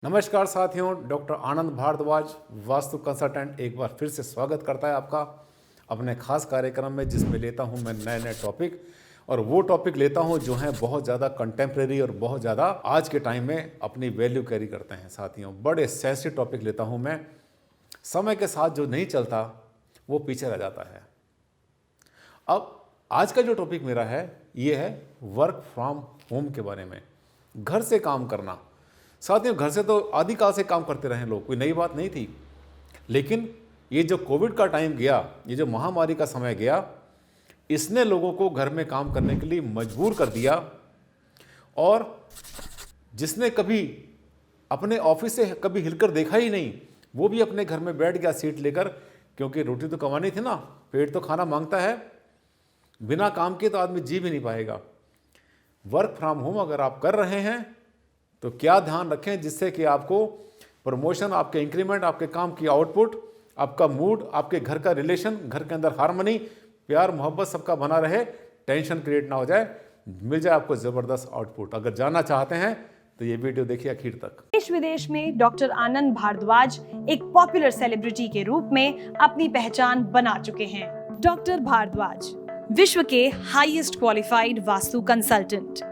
नमस्कार साथियों, डॉक्टर आनंद भारद्वाज वास्तु कंसल्टेंट एक बार फिर से स्वागत करता है आपका अपने खास कार्यक्रम में, जिसमें लेता हूं मैं नए नए टॉपिक। और वो टॉपिक लेता हूं जो हैं बहुत ज़्यादा कंटेम्प्रेरी और बहुत ज़्यादा आज के टाइम में अपनी वैल्यू कैरी करते हैं। साथियों, बड़े सेंसिटिव टॉपिक लेता हूं मैं। समय के साथ जो नहीं चलता वो पीछे रह जाता है। अब आज का जो टॉपिक मेरा है ये है वर्क फ्रॉम होम के बारे में, घर से काम करना। साथियों, घर से तो आदिकाल से काम करते रहे लोग, कोई नई बात नहीं थी। लेकिन ये जो कोविड का टाइम गया, ये जो महामारी का समय गया, इसने लोगों को घर में काम करने के लिए मजबूर कर दिया। और जिसने कभी अपने ऑफिस से कभी हिलकर देखा ही नहीं, वो भी अपने घर में बैठ गया सीट लेकर, क्योंकि रोटी तो कमानी थी ना, पेट तो खाना मांगता है। बिना काम के तो आदमी जी भी नहीं पाएगा। वर्क फ्रॉम होम अगर आप कर रहे हैं तो क्या ध्यान रखें जिससे कि आपको प्रमोशन, आपके इंक्रीमेंट, आपके काम की आउटपुट, आपका मूड, आपके घर का रिलेशन, घर के अंदर हार्मनी, प्यार मोहब्बत सबका बना रहे, टेंशन क्रिएट ना हो जाए, मिल जाए आपको ज़बरदस्त आउटपुट। अगर जानना चाहते हैं तो ये वीडियो देखिए आखिर तक। देश विदेश में डॉक्टर आनंद भारद्वाज एक पॉपुलर सेलिब्रिटी के रूप में अपनी पहचान बना चुके हैं। डॉक्टर भारद्वाज विश्व के highest qualified vastu consultant.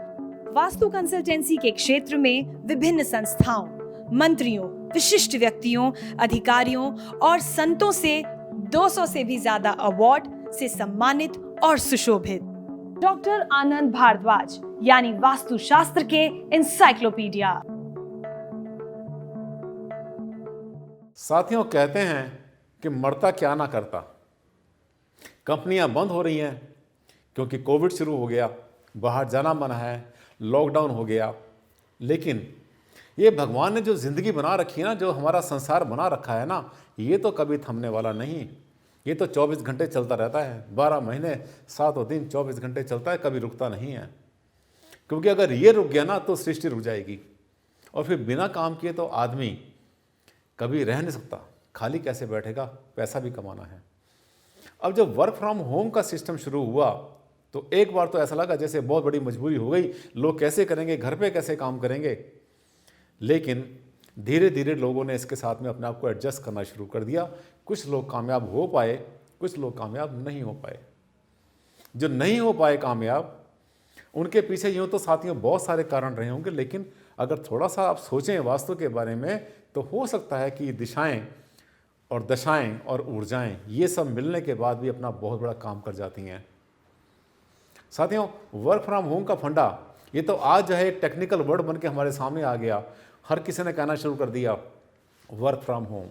Vastu consultancy के क्षेत्र में विभिन्न संस्थाओं, मंत्रियों, विशिष्ट व्यक्तियों, अधिकारियों और संतों से 200 से भी ज्यादा अवार्ड से सम्मानित और सुशोभित। डॉक्टर आनंद भारद्वाज यानी वास्तुशास्त्र के इंसाइक्लोपीडिया। साथियों, कहते हैं कि मरता क्या ना करता। कंपनियां बंद हो रही हैं क्योंकि कोविड शुरू हो गया, बाहर जाना मना है, लॉकडाउन हो गया। लेकिन ये भगवान ने जो ज़िंदगी बना रखी है ना, जो हमारा संसार बना रखा है ना, ये तो कभी थमने वाला नहीं। ये तो 24 घंटे चलता रहता है, 12 महीने 7 दिन 24 घंटे चलता है, कभी रुकता नहीं है। क्योंकि अगर ये रुक गया ना तो सृष्टि रुक जाएगी। और फिर बिना काम किए तो आदमी कभी रह नहीं सकता, खाली कैसे बैठेगा, पैसा भी कमाना है। अब जब वर्क फ्रॉम होम का सिस्टम शुरू हुआ तो एक बार तो ऐसा लगा जैसे बहुत बड़ी मजबूरी हो गई, लोग कैसे करेंगे, घर पे कैसे काम करेंगे। लेकिन धीरे धीरे लोगों ने इसके साथ में अपने आप को एडजस्ट करना शुरू कर दिया। कुछ लोग कामयाब हो पाए, कुछ लोग कामयाब नहीं हो पाए। जो नहीं हो पाए कामयाब, उनके पीछे यूँ तो साथियों बहुत सारे कारण रहे होंगे, लेकिन अगर थोड़ा सा आप सोचें वास्तु के बारे में तो हो सकता है कि दिशाएं और दशाएं और ऊर्जाएं ये सब मिलने के बाद भी अपना बहुत बड़ा काम कर जाती हैं। साथियों, वर्क फ्रॉम होम का फंडा ये तो आज जो है एक टेक्निकल वर्ड बन के हमारे सामने आ गया। हर किसी ने कहना शुरू कर दिया वर्क फ्रॉम होम।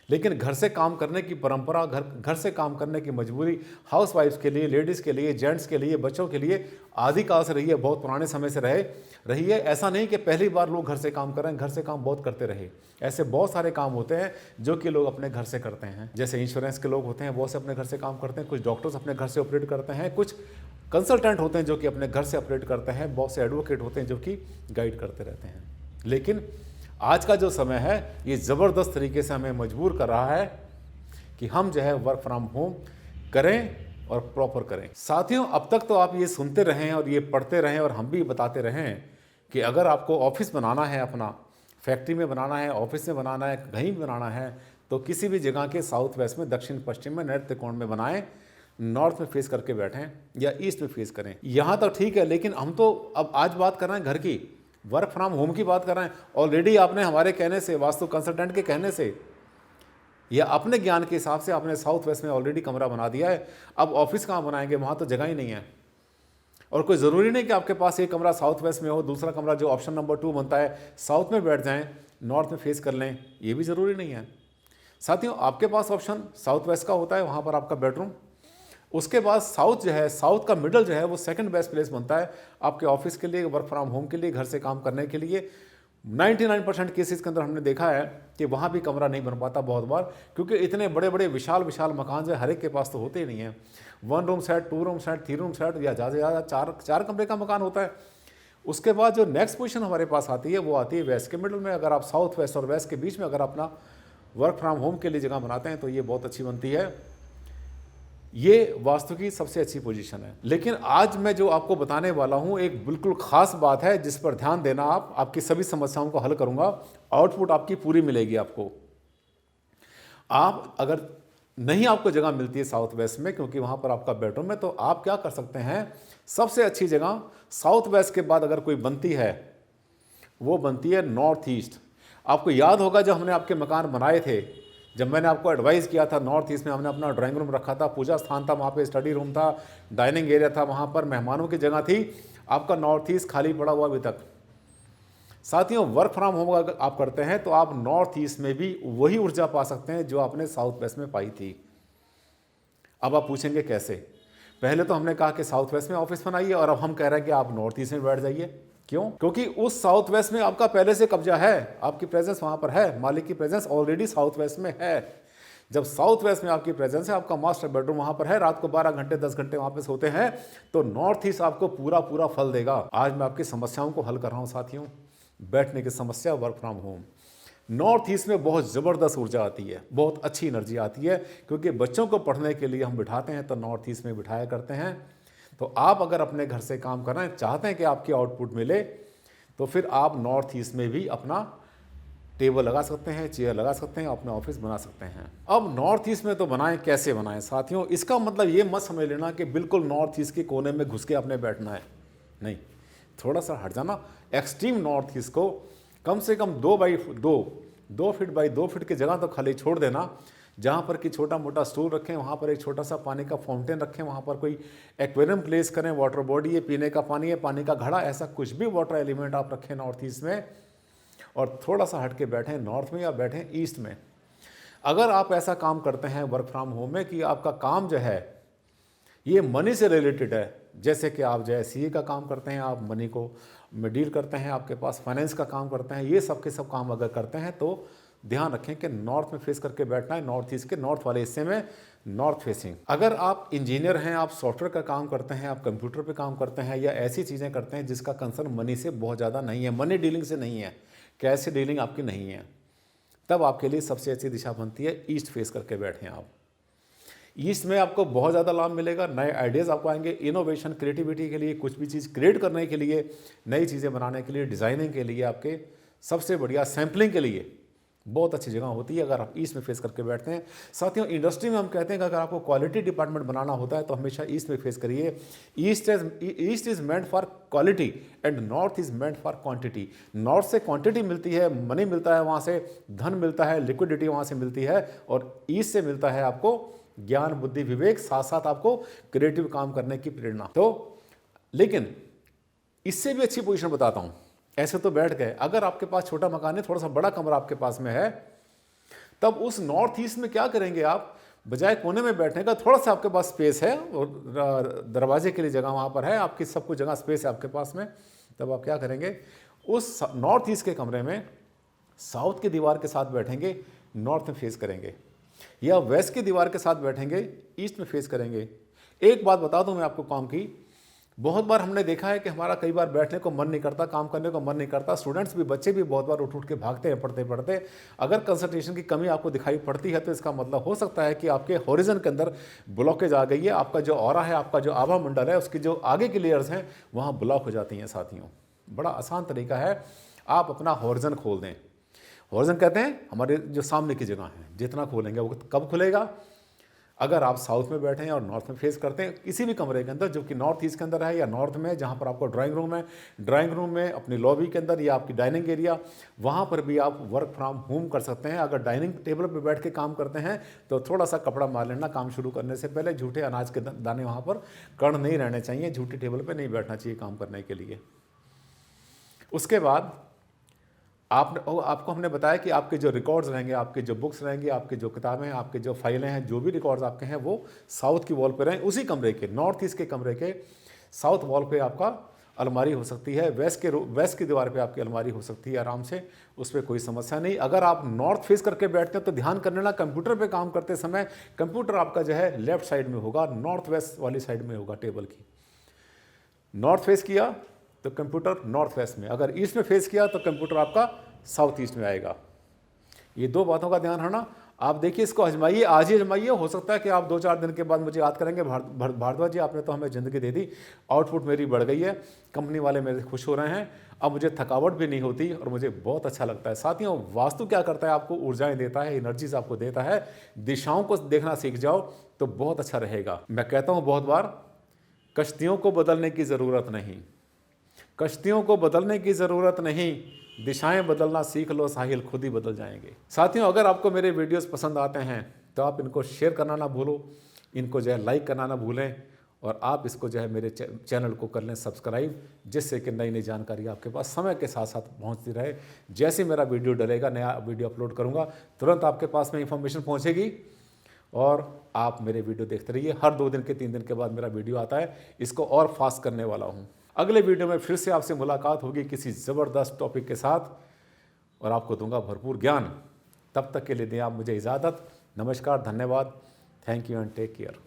लेकिन घर से काम करने की परंपरा, घर से काम करने की मजबूरी हाउस वाइफ्स के लिए, लेडीज़ के लिए, जेंट्स के लिए, बच्चों के लिए आदिकाल से रही है, बहुत पुराने समय से रही है। ऐसा नहीं कि पहली बार लोग घर से काम कर रहे हैं, घर से काम बहुत करते रहे। ऐसे बहुत सारे काम होते हैं जो कि लोग अपने घर से करते हैं। जैसे इंश्योरेंस के लोग होते हैं, बहुत से अपने घर से काम करते हैं। कुछ डॉक्टर्स अपने घर से ऑपरेट करते हैं, कुछ कंसल्टेंट होते हैं जो कि अपने घर से ऑपरेट करते हैं, बहुत से एडवोकेट होते हैं जो कि गाइड करते रहते हैं। लेकिन आज का जो समय है ये ज़बरदस्त तरीके से हमें मजबूर कर रहा है कि हम जो है वर्क फ्रॉम होम करें और प्रॉपर करें। साथियों, अब तक तो आप ये सुनते रहें और ये पढ़ते रहें और हम भी बताते रहें कि अगर आपको ऑफिस बनाना है, अपना फैक्ट्री में बनाना है, ऑफिस में बनाना है, कहीं भी बनाना है, तो किसी भी जगह के साउथ वेस्ट में, दक्षिण पश्चिम में, नैऋत्य कोण में बनाएं। नॉर्थ में फेस करके बैठें या ईस्ट में फेस करें। यहाँ तक ठीक है, लेकिन हम तो अब आज बात कर रहे हैं घर की, वर्क फ्रॉम होम की बात कर रहे हैं। ऑलरेडी आपने हमारे कहने से, वास्तु कंसल्टेंट के कहने से या अपने ज्ञान के हिसाब से आपने साउथ वेस्ट में ऑलरेडी कमरा बना दिया है। अब ऑफिस कहाँ बनाएंगे, वहाँ तो जगह ही नहीं है। और कोई ज़रूरी नहीं कि आपके पास एक कमरा साउथ वेस्ट में हो, दूसरा कमरा जो ऑप्शन नंबर 2 बनता है साउथ में बैठ जाएं, नॉर्थ में फेस कर लें, ये भी ज़रूरी नहीं है। साथियों, आपके पास ऑप्शन साउथ वेस्ट का होता है, वहाँ पर आपका बेडरूम। उसके बाद साउथ जो है, साउथ का मिडल जो है वो सेकंड बेस्ट प्लेस बनता है आपके ऑफिस के लिए, वर्क फ्रॉम होम के लिए, घर से काम करने के लिए। 99% केसेस के अंदर हमने देखा है कि वहाँ भी कमरा नहीं बन पाता बहुत बार, क्योंकि इतने बड़े बड़े विशाल विशाल मकान जो हर एक के पास तो होते ही नहीं है। 1 room set, 2 room set, 3 room set या ज़्यादा से ज़्यादा 4 कमरे का मकान होता है। उसके बाद जो नेक्स्ट पोजीशन हमारे पास आती है वो आती है वेस्ट के मिडल में। अगर आप साउथ वेस्ट और वेस्ट के बीच में अगर अपना वर्क फ्रॉम होम के लिए जगह बनाते हैं तो ये बहुत अच्छी बनती है। ये वास्तु की सबसे अच्छी पोजीशन है। लेकिन आज मैं जो आपको बताने वाला हूँ एक बिल्कुल खास बात है जिस पर ध्यान देना, आप आपकी सभी समस्याओं को हल करूँगा, आउटपुट आपकी पूरी मिलेगी आपको। आप अगर नहीं आपको जगह मिलती है साउथ वेस्ट में, क्योंकि वहाँ पर आपका बेडरूम है, तो आप क्या कर सकते हैं, सबसे अच्छी जगह साउथ वेस्ट के बाद अगर कोई बनती है वो बनती है नॉर्थ ईस्ट। आपको याद होगा जब हमने आपके मकान बनाए थे, जब मैंने आपको एडवाइस किया था, नॉर्थ ईस्ट में हमने अपना ड्राइंग रूम रखा था, पूजा स्थान था, वहाँ पे स्टडी रूम था, डाइनिंग एरिया था, वहाँ पर मेहमानों की जगह थी। आपका नॉर्थ ईस्ट खाली पड़ा हुआ अभी तक। साथियों, वर्क फ्रॉम होम अगर आप करते हैं तो आप नॉर्थ ईस्ट में भी वही ऊर्जा पा सकते हैं जो आपने साउथ वेस्ट में पाई थी। अब आप पूछेंगे कैसे? पहले तो हमने कहा कि साउथ वेस्ट में ऑफिस बनाइए, और अब हम कह रहे हैं कि आप नॉर्थ ईस्ट में बैठ जाइए। क्यों? क्योंकि उस साउथ वेस्ट में आपका पहले से कब्जा है, आपकी प्रेजेंस वहां पर है, मालिक की प्रेजेंस ऑलरेडी साउथ वेस्ट में है। जब साउथ वेस्ट में आपकी प्रेजेंस है, आपका मास्टर बेडरूम वहां पर है, रात को 12 घंटे 10 घंटे वहां पे सोते हैं, तो नॉर्थ ईस्ट आपको पूरा पूरा फल देगा। आज मैं आपकी समस्याओं को हल कर रहा हूं साथियों। बैठने की समस्या, work from home. North east में बहुत ज़बरदस्त ऊर्जा आती है, बहुत अच्छी एनर्जी आती है, क्योंकि बच्चों को पढ़ने के लिए हम बिठाते हैं तो नॉर्थ ईस्ट में बिठाया करते हैं। तो आप अगर अपने घर से काम करना चाहते हैं कि आपकी आउटपुट मिले, तो फिर आप नॉर्थ ईस्ट में भी अपना टेबल लगा सकते हैं, चेयर लगा सकते हैं, अपना ऑफिस बना सकते हैं। अब नॉर्थ ईस्ट में तो बनाएं, कैसे बनाएं साथियों? इसका मतलब ये मत समझ लेना कि बिल्कुल नॉर्थ ईस्ट के कोने में घुस के अपने बैठना है, नहीं, थोड़ा सा हट जाना। एक्सट्रीम नॉर्थ ईस्ट को कम से कम 2 फीट बाई 2 फीट की जगह तो खाली छोड़ देना, जहाँ पर कि छोटा मोटा स्टूल रखें, वहाँ पर एक छोटा सा पानी का फाउंटेन रखें, वहाँ पर कोई एक्वेरियम प्लेस करें, वाटर बॉडी है, पीने का पानी है, पानी का घड़ा, ऐसा कुछ भी वाटर एलिमेंट आप रखें नॉर्थ ईस्ट में, और थोड़ा सा हट के बैठें नॉर्थ में या बैठें ईस्ट में। अगर आप ऐसा काम करते हैं वर्क फ्रॉम होम में कि आपका काम जो है ये मनी से रिलेटेड है, जैसे कि आप जो है सीए का काम करते हैं, आप मनी को में डील करते हैं, आपके पास फाइनेंस का काम करते हैं, ये सब के सब काम अगर करते हैं तो ध्यान रखें कि नॉर्थ में फेस करके बैठना है, नॉर्थ ईस्ट के नॉर्थ वाले हिस्से में, नॉर्थ फेसिंग। अगर आप इंजीनियर हैं, आप सॉफ्टवेयर का काम करते हैं, आप कंप्यूटर पे काम करते हैं, या ऐसी चीज़ें करते हैं जिसका कंसर्न मनी से बहुत ज़्यादा नहीं है, मनी डीलिंग से नहीं है, कैश से डीलिंग आपकी नहीं है, तब आपके लिए सबसे अच्छी दिशा बनती है ईस्ट फेस करके बैठें आप। ईस्ट में आपको बहुत ज़्यादा लाभ मिलेगा, नए आइडियाज़ आपको आएंगे, इनोवेशन, क्रिएटिविटी के लिए, कुछ भी चीज़ क्रिएट करने के लिए, नई चीज़ें बनाने के लिए, डिज़ाइनिंग के लिए, आपके सबसे बढ़िया सैम्पलिंग के लिए बहुत अच्छी जगह होती है अगर आप ईस्ट में फेस करके बैठते हैं। साथियों, इंडस्ट्री में हम कहते हैं कि अगर आपको क्वालिटी डिपार्टमेंट बनाना होता है तो हमेशा ईस्ट में फेस करिए। East is meant for quality and north is meant for quantity. North से क्वांटिटी मिलती है, मनी मिलता है, वहाँ से धन मिलता है, लिक्विडिटी वहाँ से मिलती है, और ईस्ट से मिलता है आपको ज्ञान, बुद्धि, विवेक, साथ साथ आपको क्रिएटिव काम करने की प्रेरणा। तो लेकिन इससे भी अच्छी पोजीशन बताता हूँ। ऐसे तो बैठ गए, अगर आपके पास छोटा मकान है, थोड़ा सा बड़ा कमरा आपके पास में है, तब उस नॉर्थ ईस्ट में क्या करेंगे आप, बजाय कोने में बैठने का, थोड़ा सा आपके पास स्पेस है और दरवाजे के लिए जगह वहाँ पर है, आपकी सब कुछ जगह स्पेस है आपके पास में, तब आप क्या करेंगे, उस नॉर्थ ईस्ट के कमरे में साउथ की दीवार के साथ बैठेंगे, नॉर्थ में फेस करेंगे, या वेस्ट की दीवार के साथ बैठेंगे, ईस्ट में फेस करेंगे। एक बात बता दूं मैं आपको काम की, बहुत बार हमने देखा है कि हमारा कई बार बैठने को मन नहीं करता, काम करने को मन नहीं करता, स्टूडेंट्स भी, बच्चे भी बहुत बार उठ के भागते हैं पढ़ते पढ़ते। अगर कंसंट्रेशन की कमी आपको दिखाई पड़ती है तो इसका मतलब हो सकता है कि आपके हॉरिजन के अंदर ब्लॉकेज आ गई है, आपका जो ऑरा है, आपका जो आभा मंडल है, उसकी जो आगे की लेयर्स हैं वहाँ ब्लॉक हो जाती हैं। साथियों, बड़ा आसान तरीका है, आप अपना हॉरिजन खोल दें। हॉरिजन कहते हैं हमारे जो सामने की जगह है, जितना खोलेंगे वो कब खुलेगा, अगर आप साउथ में बैठे हैं और नॉर्थ में फेस करते हैं, किसी भी कमरे के अंदर जो कि नॉर्थ ईस्ट के अंदर है या नॉर्थ में, जहाँ पर आपको ड्राइंग रूम है, ड्राइंग रूम में अपनी लॉबी के अंदर या आपकी डाइनिंग एरिया, वहाँ पर भी आप वर्क फ्रॉम होम कर सकते हैं। अगर डाइनिंग टेबल पर बैठ के काम करते हैं तो थोड़ा सा कपड़ा मार लेना काम शुरू करने से पहले, झूठे अनाज के दाने वहाँ पर कण नहीं रहने चाहिए, झूठी टेबल पर नहीं बैठना चाहिए काम करने के लिए। उसके बाद आपको हमने बताया कि आपके जो रिकॉर्ड्स रहेंगे, आपके जो बुक्स रहेंगे, आपके जो किताबें हैं, आपके जो फाइलें हैं, जो भी रिकॉर्ड्स आपके हैं वो साउथ की वॉल पे रहें। उसी कमरे के, नॉर्थ ईस्ट के कमरे के साउथ वॉल पे आपका अलमारी हो सकती है, वेस्ट की दीवार पे आपकी अलमारी हो सकती है आराम से, उस पर कोई समस्या नहीं। अगर आप नॉर्थ फेस करके बैठते हैं तो ध्यान कर लेना, कंप्यूटर पे काम करते समय कंप्यूटर आपका जो है लेफ्ट साइड में होगा, नॉर्थ वेस्ट वाली साइड में होगा टेबल की। नॉर्थ फेस किया तो कंप्यूटर नॉर्थ वेस्ट में, अगर ईस्ट में फेस किया तो कंप्यूटर आपका साउथ ईस्ट में आएगा। ये दो बातों का ध्यान रखना। आप देखिए, इसको आजमाइए, आज ही आजमाइए। हो सकता है कि आप 2-4 दिन के बाद मुझे याद करेंगे, भारद्वाज जी आपने तो हमें ज़िंदगी दे दी, आउटपुट मेरी बढ़ गई है, कंपनी वाले मेरे खुश हो रहे हैं, अब मुझे थकावट भी नहीं होती और मुझे बहुत अच्छा लगता है। साथियों, वास्तु क्या करता है, आपको ऊर्जाएं देता है, एनर्जीज आपको देता है। दिशाओं को देखना सीख जाओ तो बहुत अच्छा रहेगा। मैं कहता हूँ बहुत बार, कश्तियों को बदलने की ज़रूरत नहीं, कश्तियों को बदलने की ज़रूरत नहीं, दिशाएं बदलना सीख लो, साहिल खुद ही बदल जाएंगे। साथियों, अगर आपको मेरे वीडियोस पसंद आते हैं तो आप इनको शेयर करना ना भूलो, इनको जो है लाइक करना ना भूलें, और आप इसको जो है मेरे चैनल को कर लें सब्सक्राइब, जिससे कि नई नई जानकारी आपके पास समय के साथ साथ पहुंचती रहे। जैसे मेरा वीडियो डलेगा, नया वीडियो अपलोड करूंगा, तुरंत आपके पास में इंफॉर्मेशन पहुंचेगी और आप मेरे वीडियो देखते रहिए। हर 2 दिन के 3 दिन के बाद मेरा वीडियो आता है, इसको और फास्ट करने वाला हूँ। अगले वीडियो में फिर से आपसे मुलाकात होगी किसी ज़बरदस्त टॉपिक के साथ, और आपको दूंगा भरपूर ज्ञान। तब तक के लिए दें आप मुझे इजाज़त। नमस्कार, धन्यवाद, thank you and take care.